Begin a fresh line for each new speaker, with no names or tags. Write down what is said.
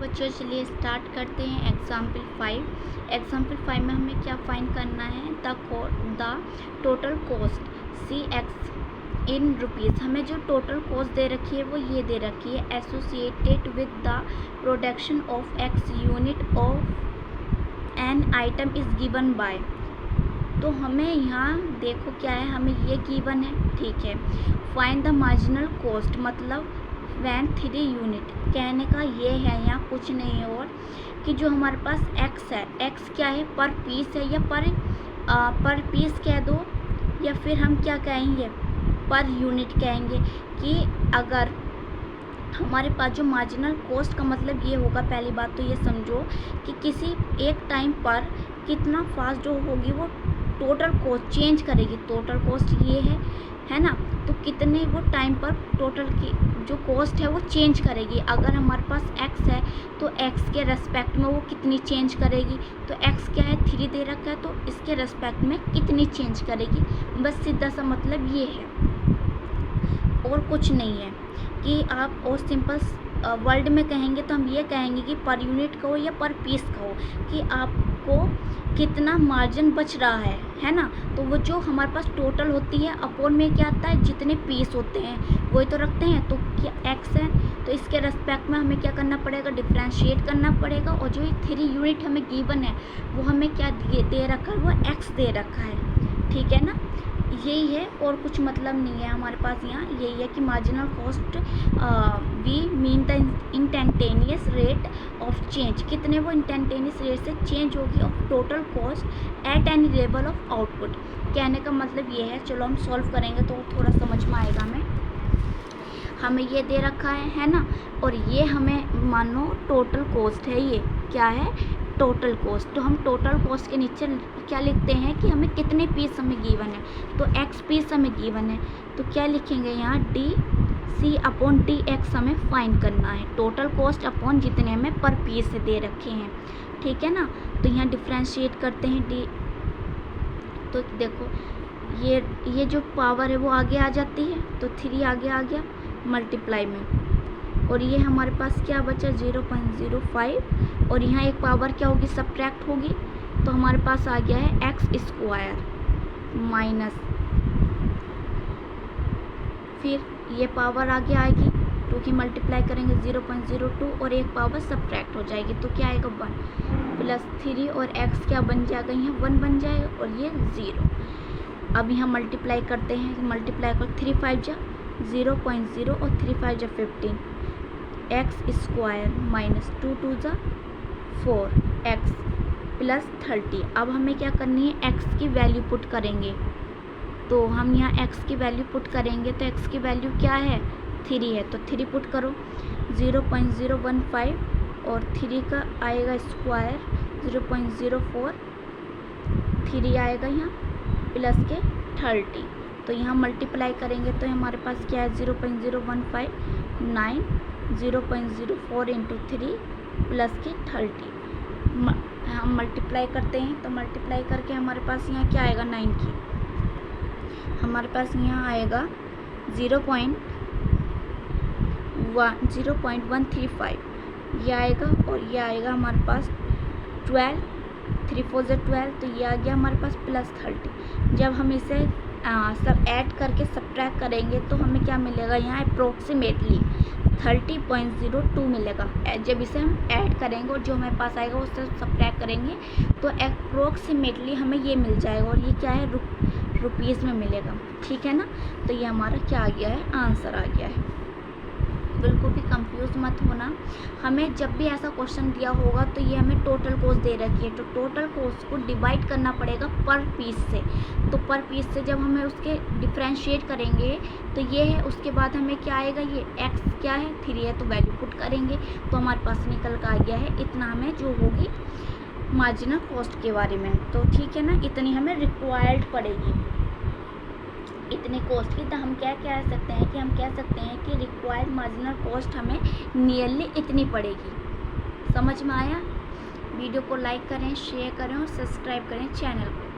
बच्चों चलिए स्टार्ट करते हैं एग्जाम्पल 5 में हमें क्या फाइंड करना है the total cost C X in rupees. हमें जो टोटल कॉस्ट दे रखी है वो ये दे रखी है associated with the production of x unit of an item is given by. तो हमें यहाँ देखो क्या है, हमें ये गिवन है, ठीक है। फाइंड द मार्जिनल कॉस्ट मतलब वैन 3 यूनिट, कहने का ये है यहाँ कुछ नहीं है और कि जो हमारे पास एक्स है, एक्स क्या है पर पीस है या पर पीस कह दो या फिर हम क्या कहेंगे पर यूनिट कहेंगे। कि अगर हमारे पास जो मार्जिनल कॉस्ट का मतलब ये होगा, पहली बात तो ये समझो कि किसी एक टाइम पर कितना फास्ट जो होगी वो टोटल कॉस्ट चेंज करेगी। टोटल कॉस्ट ये है ना, तो कितने वो टाइम पर टोटल की जो कॉस्ट है वो चेंज करेगी। अगर हमारे पास एक्स है तो एक्स के रेस्पेक्ट में वो कितनी चेंज करेगी। तो एक्स क्या है 3 दे रखा है, तो इसके रेस्पेक्ट में कितनी चेंज करेगी। बस सीधा सा मतलब ये है और कुछ नहीं है। कि आप और सिंपल वर्ड में कहेंगे तो हम ये कहेंगे कि पर यूनिट कहो या पर पीस कहो कि आपको कितना मार्जिन बच रहा है ना। तो वो जो हमारे पास टोटल होती है अपोन में क्या आता है जितने पीस होते हैं वही तो रखते हैं। तो क्या एक्स है तो इसके रेस्पेक्ट में हमें क्या करना पड़ेगा, डिफ्रेंशिएट करना पड़ेगा। और जो 3 यूनिट हमें गिवन है वो हमें क्या दे रखा है, वो एक्स दे रखा है, ठीक है ना। यही है और कुछ मतलब नहीं है हमारे पास यहाँ। यही है कि marginal cost we mean the instantaneous rate of change, कितने वो इंस्टेंटेनियस रेट से चेंज होगी of total cost at any level of output. कहने का मतलब ये है, चलो हम सॉल्व करेंगे तो थोड़ा समझ में आएगा हमें ये दे रखा है ना। और ये हमें मानो टोटल कॉस्ट है, ये क्या है टोटल कॉस्ट। तो हम टोटल कॉस्ट के नीचे क्या लिखते हैं कि हमें कितने पीस हमें गिवन है। तो एक्स पीस हमें गिवन है तो क्या लिखेंगे यहाँ D C upon D X हमें फाइंड करना है। टोटल कॉस्ट अपॉन जितने हमें पर पीस से दे रखे हैं, ठीक है ना। तो यहाँ डिफ्रेंशिएट करते हैं डी, तो देखो ये जो पावर है वो आगे आ जाती है तो 3 आगे आ गया मल्टीप्लाई में। और ये हमारे पास क्या बचा 0.05 और यहाँ एक पावर क्या होगी सब्ट्रैक्ट होगी तो हमारे पास आ गया है एक्स स्क्वायर माइनस, फिर ये पावर आगे आएगी क्योंकि मल्टीप्लाई करेंगे 0.02 और एक पावर सब्ट्रैक्ट हो जाएगी तो क्या आएगा 1 प्लस 3 और एक्स क्या बन जाएगा यहाँ 1 बन जाएगा और ये 0। अब यहाँ मल्टीप्लाई करते हैं, मल्टीप्लाई कर 3 5 जा 0.0 और 3 5 जा 15 एक्स स्क्वायर माइनस 2 2 जा 4 एक्स प्लस 30। अब हमें क्या करनी है एक्स की वैल्यू पुट करेंगे। तो हम यहाँ एक्स की वैल्यू पुट करेंगे तो एक्स की वैल्यू क्या है 3 है तो 3 पुट करो 0.015 और 3 का आएगा स्क्वायर 0.04 3 आएगा यहाँ प्लस के 30। तो यहाँ मल्टीप्लाई करेंगे तो हमारे पास क्या है 0.015 9 0.04 इंटू 3 प्लस के 30। हम मल्टीप्लाई करते हैं तो मल्टीप्लाई करके हमारे पास यहाँ क्या आएगा 9 की, हमारे पास यहाँ आएगा 0.135 ये आएगा और ये आएगा हमारे पास 12 3 4 12 तो ये आ गया हमारे पास प्लस 30। जब हम इसे सब ऐड करके सब्ट्रैक्ट करेंगे तो हमें क्या मिलेगा यहाँ अप्रोक्सीमेटली 30.02 मिलेगा। जब इसे हम ऐड करेंगे और जो हमारे पास आएगा उससे सब्ट्रैक्ट करेंगे तो अप्रोक्सीमेटली हमें ये मिल जाएगा और ये क्या है रुपीज़ में मिलेगा, ठीक है ना। तो ये हमारा क्या आ गया है आंसर आ गया है। बिल्कुल भी कंफ्यूज मत होना। हमें जब भी ऐसा क्वेश्चन दिया होगा तो ये हमें टोटल कॉस्ट दे रखी है तो टोटल कॉस्ट को डिवाइड करना पड़ेगा पर पीस से। तो पर पीस से जब हमें उसके डिफ्रेंशिएट करेंगे तो ये है, उसके बाद हमें क्या आएगा ये एक्स क्या है 3 है तो वैल्यू पुट करेंगे तो हमारे पास निकल कर आ गया है इतना हमें जो होगी मार्जिनल कॉस्ट के बारे में। तो ठीक है ना, इतनी हमें रिक्वायर्ड पड़ेगी इतने कॉस्ट की। तो हम क्या कह सकते हैं कि हम कह सकते हैं कि रिक्वायर्ड मार्जिनल कॉस्ट हमें नियरली इतनी पड़ेगी। समझ में आया? वीडियो को लाइक करें, शेयर करें और सब्सक्राइब करें चैनल को।